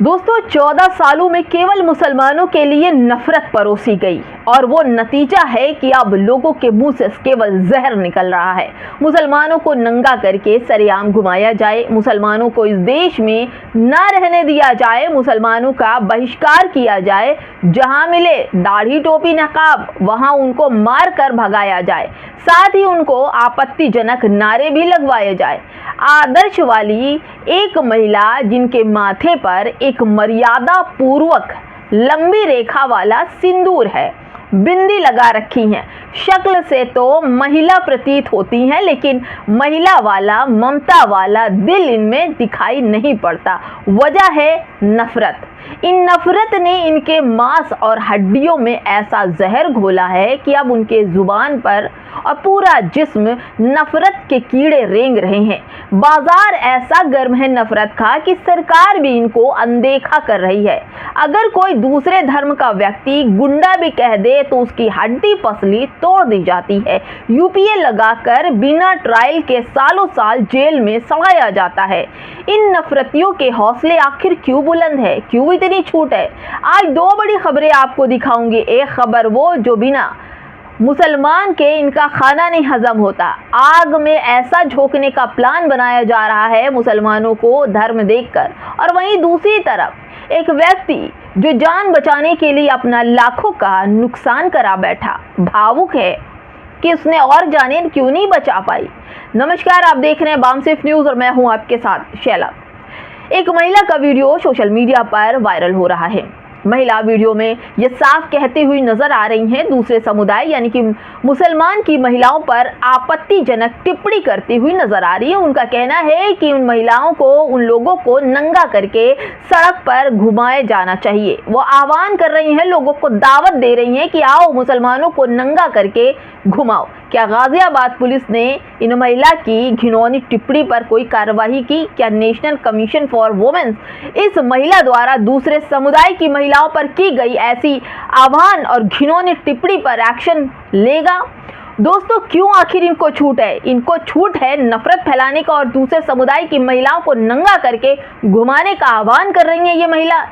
दोस्तों 14 सालों में केवल मुसलमानों के लिए नफरत परोसी गई और वो नतीजा है कि अब लोगों के मुंह से केवल जहर निकल रहा है। मुसलमानों को नंगा करके सरेआम घुमाया जाए, मुसलमानों को इस देश में ना रहने दिया जाए, मुसलमानों का बहिष्कार किया जाए, जहां मिले दाढ़ी टोपी नकाब वहां उनको मार कर भगाया जाए, साथ ही उनको आपत्तिजनक नारे भी लगवाए जाए। आदर्श वाली एक महिला जिनके माथे पर एक मर्यादा पूर्वक लंबी रेखा वाला सिंदूर है, बिंदी लगा रखी हैं, शक्ल से तो महिला प्रतीत होती हैं, लेकिन महिला वाला ममता वाला दिल इनमें दिखाई नहीं पड़ता। वजह है नफरत। इन नफरत ने इनके मांस और हड्डियों में ऐसा जहर घोला है कि अब उनके जुबान पर और पूरा जिस्म नफरत के कीड़े रेंग रहे हैं। बाजार ऐसा गर्म है नफरत का कि सरकार भी इनको अनदेखा कर रही है। अगर कोई दूसरे धर्म का व्यक्ति गुंडा भी कह दे तो उसकी हड्डी पसली तोड़ दी जाती है। यूपीए लगाकर बिना ट्रायल के सालों साल जेल में सड़ाया जाता है। इन नफरतियों के हौसले आखिर क्यों बुलंद है, क्यों इतनी छूट है? आज दो बड़ी खबरें आपको दिखाऊंगी। एक खबर वो जो बिना मुसलमान के इनका खाना नहीं हजम होता, आग में ऐसा झोंकने का प्लान बनाया जा रहा है मुसलमानों को धर्म देखकर, और वहीं दूसरी तरफ एक व्यक्ति जो जान बचाने के लिए अपना लाखों का नुकसान करा बैठा, भावुक है कि उसने और जाने क्यों नहीं बचा पाई। नमस्कार, आप देख रहे हैं बामसेफ न्यूज़ और मैं हूं आपके साथ शैला। एक महिला का वीडियो सोशल मीडिया पर वायरल हो रहा है। महिला वीडियो में ये साफ कहते हुए नजर आ रही हैं, दूसरे समुदाय यानी कि मुसलमान की महिलाओं पर आपत्तिजनक टिप्पणी करती हुई नजर आ रही है। उनका कहना है कि उन महिलाओं को, उन लोगों को नंगा करके सड़क पर घुमाए जाना चाहिए। वो आह्वान कर रही हैं, लोगों को दावत दे रही हैं कि आओ मुसलमानों को नंगा करके घुमाओ। क्या गाजियाबाद पुलिस ने इन महिला की घिनौनी टिप्पणी पर कोई कार्रवाई की? क्या नेशनल कमीशन फॉर वुमेन्स इस महिला द्वारा दूसरे समुदाय की महिलाओं पर की गई ऐसी आह्वान और घिनौनी टिप्पणी पर एक्शन लेगा? दोस्तों, क्यों आखिर इनको छूट है? इनको छूट है नफरत फैलाने का और दूसरे समुदाय की महिलाओं को नंगा करके घुमाने का आह्वान कर रही है ये महिला।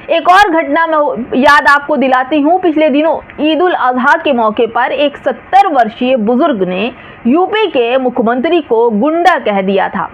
एक और घटना मैं याद आपको दिलाती हूँ। पिछले दिनों ईद उल अजहा के मौके पर एक 70 वर्षीय बुजुर्ग ने यूपी के मुख्यमंत्री को गुंडा कह दिया था।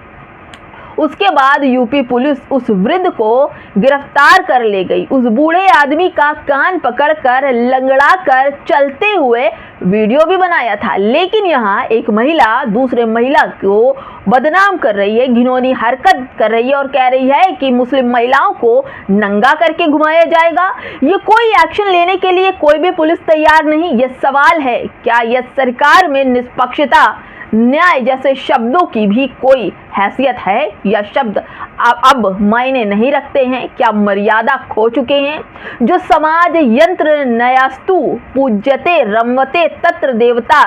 उसके बाद यूपी पुलिस उस वृद्ध को गिरफ्तार कर ले गई। उस बूढ़े आदमी का कान पकड़कर लंगड़ा कर चलते हुए वीडियो भी बनाया था। लेकिन यहाँ एक महिला दूसरे महिला को बदनाम कर रही है, घिनौनी हरकत कर रही है और कह रही है कि मुस्लिम महिलाओं को नंगा करके घुमाया जाएगा। ये कोई एक्शन लेने के लिए कोई भी पुलिस तैयार नहीं। ये सवाल है, क्या यह सरकार में निष्पक्षता, न्याय जैसे शब्दों की भी कोई हैसियत है या शब्द अब मायने नहीं रखते हैं? क्या मर्यादा खो चुके हैं? जो समाज यंत्र नयास्तु पूज्यते रमते तत्र देवता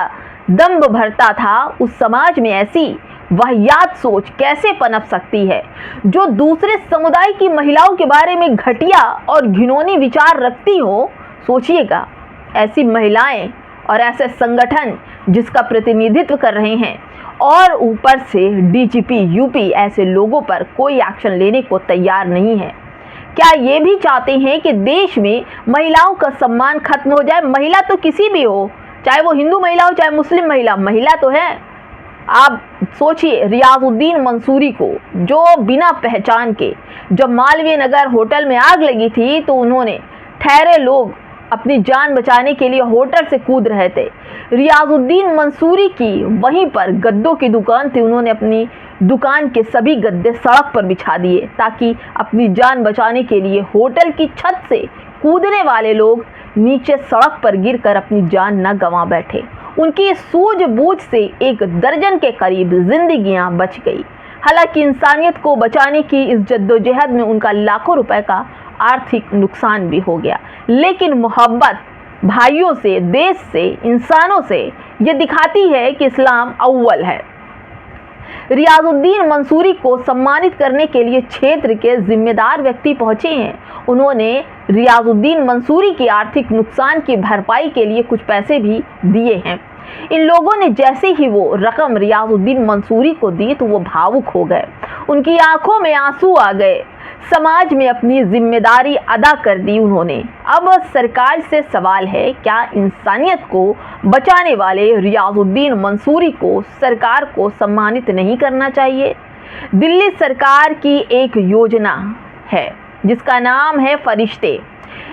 दंभ भरता था, उस समाज में ऐसी वाहियात सोच कैसे पनप सकती है? जो दूसरे समुदाय की महिलाओं के बारे में घटिया और घिनौनी विचार रखती हो। सोचिएगा, ऐसी महिलाएं और ऐसे संगठन जिसका प्रतिनिधित्व कर रहे हैं और ऊपर से डीजीपी यूपी ऐसे लोगों पर कोई एक्शन लेने को तैयार नहीं है। क्या ये भी चाहते हैं कि देश में महिलाओं का सम्मान खत्म हो जाए? महिला तो किसी भी हो, चाहे वो हिंदू महिला हो चाहे मुस्लिम महिला, महिला तो है। आप सोचिए, रियाजुद्दीन मंसूरी को जो बिना पहचान के, जब मालवीय नगर होटल में आग लगी थी तो उन्होंने ठहरे लोग अपनी जान बचाने के लिए होटल से कूद रहे थे। रियाजुद्दीन मंसूरी की वहीं पर गद्दों की दुकान थी, उन्होंने अपनी दुकान के सभी गद्दे सड़क पर बिछा दिए ताकि अपनी जान बचाने के लिए होटल की छत से कूदने वाले लोग नीचे सड़क पर गिरकर अपनी जान न गंवा बैठे। उनकी सूझबूझ से एक दर्जन के करीब जिंदगियां बच गई। हालांकि इंसानियत को बचाने की इस जद्दोजहद में उनका लाखों रुपए का आर्थिक नुकसान भी हो गया। लेकिन मोहब्बत भाइयों से, देश से, इंसानों से ये दिखाती है कि इस्लाम अव्वल है। रियाजुद्दीन मंसूरी को सम्मानित करने के लिए क्षेत्र के जिम्मेदार व्यक्ति पहुंचे हैं। उन्होंने रियाजुद्दीन मंसूरी के आर्थिक नुकसान की भरपाई के लिए कुछ पैसे भी दिए हैं। इन लोगों ने जैसे ही वो रकम रियाजुद्दीन मंसूरी को दी तो वो भावुक हो गए, उनकी आंखों में आंसू आ गए। समाज में अपनी जिम्मेदारी अदा कर दी उन्होंने। अब सरकार से सवाल है, क्या इंसानियत को बचाने वाले रियाजुद्दीन मंसूरी को सरकार को सम्मानित नहीं करना चाहिए? दिल्ली सरकार की एक योजना है जिसका नाम है फरिश्ते।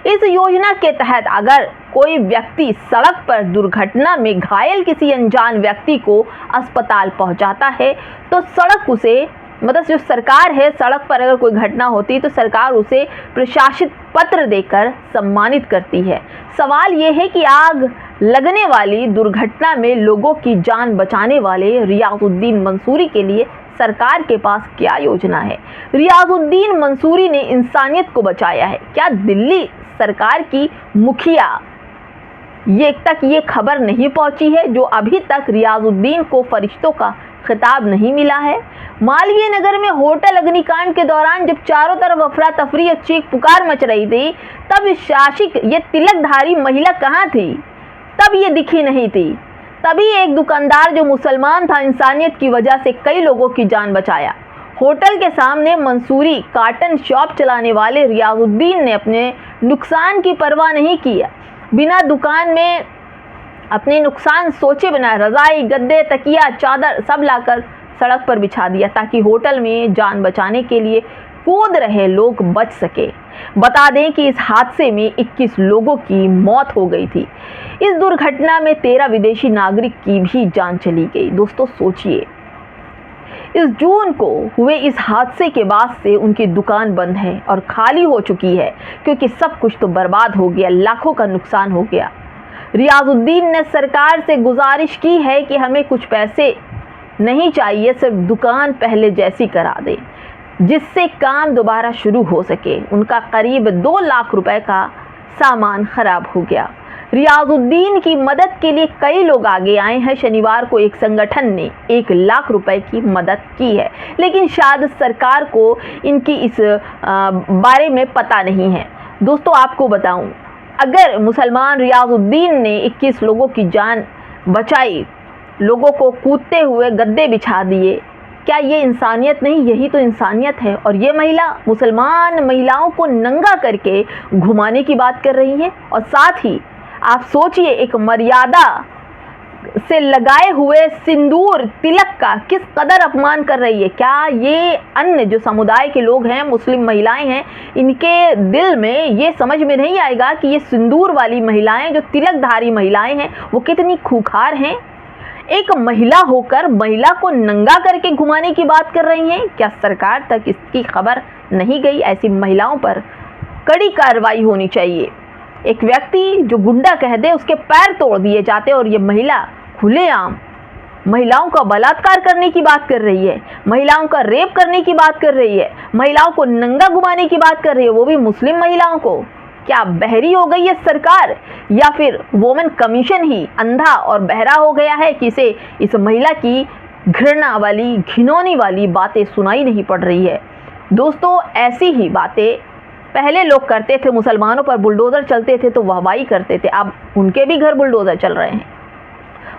इस योजना के तहत अगर कोई व्यक्ति सड़क पर दुर्घटना में घायल किसी अनजान व्यक्ति को अस्पताल पहुंचाता है तो सड़क उसे जो सरकार है, सड़क पर अगर कोई घटना होती है तो सरकार उसे प्रशासित पत्र देकर सम्मानित करती है। सवाल ये है कि आग लगने वाली दुर्घटना में लोगों की जान बचाने वाले रियाजुद्दीन मंसूरी के लिए सरकार के पास क्या योजना है? रियाजुद्दीन मंसूरी ने इंसानियत को बचाया है। क्या दिल्ली सरकार की मुखिया तक ये खबर नहीं पहुंची है जो अभी तक रियाजुद्दीन को फरिश्तों का खिताब नहीं मिला है? मालवीय नगर में होटल अग्निकांड के दौरान जब चारों तरफ अफरा तफरी और चीख पुकार मच रही थी, तब शासिक ये तिलकधारी महिला कहाँ थी? तब ये दिखी नहीं थी। तभी एक दुकानदार जो मुसलमान था, इंसानियत की वजह से कई लोगों की जान बचाया। होटल के सामने मंसूरी कार्टन शॉप चलाने वाले रियाजुद्दीन ने अपने नुकसान की परवाह नहीं की। बिना दुकान में अपने नुकसान सोचे बिना रज़ाई, गद्दे, तकिया, चादर सब लाकर सड़क पर बिछा दिया ताकि होटल में जान बचाने के लिए कूद रहे लोग बच सके। बता दें कि इस हादसे में 21 लोगों की मौत हो गई थी। इस दुर्घटना में 13 विदेशी नागरिक की भी जान चली गई। दोस्तों सोचिए, इस जून को हुए इस हादसे के बाद से उनकी दुकान बंद है और खाली हो चुकी है क्योंकि सब कुछ तो बर्बाद हो गया, लाखों का नुकसान हो गया। रियाजुद्दीन ने सरकार से गुजारिश की है कि हमें कुछ पैसे नहीं चाहिए, सिर्फ दुकान पहले जैसी करा दे जिससे काम दोबारा शुरू हो सके। उनका करीब 2 लाख रुपए का सामान खराब हो गया। रियाजुद्दीन की मदद के लिए कई लोग आगे आए हैं। शनिवार को एक संगठन ने 1 लाख रुपए की मदद की है, लेकिन शायद सरकार को इनकी इस बारे में पता नहीं है। दोस्तों आपको बताऊं, अगर मुसलमान रियाजुद्दीन ने 21 लोगों की जान बचाई, लोगों को कूदते हुए गद्दे बिछा दिए, क्या ये इंसानियत नहीं? यही तो इंसानियत है। और ये महिला मुसलमान महिलाओं को नंगा करके घुमाने की बात कर रही है। और साथ ही आप सोचिए, एक मर्यादा से लगाए हुए सिंदूर तिलक का किस कदर अपमान कर रही है। क्या ये अन्य जो समुदाय के लोग हैं, मुस्लिम महिलाएं हैं, इनके दिल में ये समझ में नहीं आएगा कि ये सिंदूर वाली महिलाएं, जो तिलकधारी महिलाएं हैं, वो कितनी खूंखार हैं? एक महिला होकर महिला को नंगा करके घुमाने की बात कर रही हैं। क्या सरकार तक इसकी खबर नहीं गई? ऐसी महिलाओं पर कड़ी कार्रवाई होनी चाहिए। एक व्यक्ति जो गुंडा कह दे उसके पैर तोड़ दिए जाते, और ये महिला खुलेआम महिलाओं का बलात्कार करने की बात कर रही है, महिलाओं का रेप करने की बात कर रही है, महिलाओं को नंगा घुमाने की बात कर रही है, वो भी मुस्लिम महिलाओं को। क्या बहरी हो गई है सरकार, या फिर वुमेन कमीशन ही अंधा और बहरा हो गया है कि इसे इस महिला की घृणा वाली, घिनौनी वाली बातें सुनाई नहीं पड़ रही है? दोस्तों ऐसी ही बातें पहले लोग करते थे। मुसलमानों पर बुलडोज़र चलते थे तो वाहवाही करते थे, अब उनके भी घर बुलडोज़र चल रहे हैं।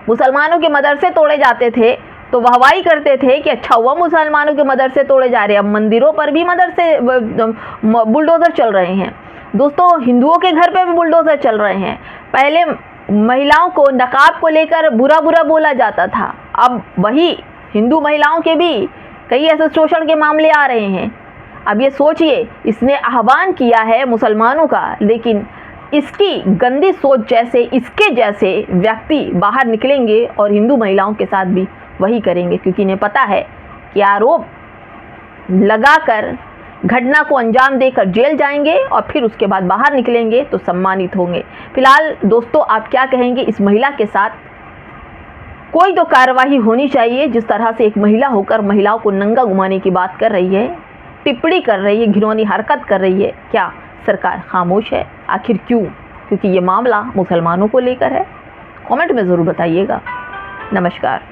मुसलमानों के मदरसे तोड़े जाते थे तो वाहवाही करते थे कि अच्छा हुआ मुसलमानों के मदरसे तोड़े जा रहे हैं। अब मंदिरों पर भी मदरसे बुलडोज़र चल रहे हैं। दोस्तों हिंदुओं के घर पे भी बुलडोज़र चल रहे हैं। पहले महिलाओं को नकाब को लेकर बुरा बुरा बोला जाता था, अब वही हिंदू महिलाओं के भी कई ऐसे शोषण के मामले आ रहे हैं। अब ये सोचिए, इसने आह्वान किया है मुसलमानों का, लेकिन इसकी गंदी सोच जैसे इसके जैसे व्यक्ति बाहर निकलेंगे और हिंदू महिलाओं के साथ भी वही करेंगे, क्योंकि इन्हें पता है कि आरोप लगाकर घटना को अंजाम देकर जेल जाएंगे और फिर उसके बाद बाहर निकलेंगे तो सम्मानित होंगे। फिलहाल दोस्तों आप क्या कहेंगे? इस महिला के साथ कोई तो कार्रवाई होनी चाहिए। जिस तरह से एक महिला होकर महिलाओं को नंगा घुमाने की बात कर रही है, टिप्पणी कर रही है, घिनौनी हरकत कर रही है, क्या सरकार खामोश है? आखिर क्यों? क्योंकि ये मामला मुसलमानों को लेकर है। कमेंट में ज़रूर बताइएगा। नमस्कार।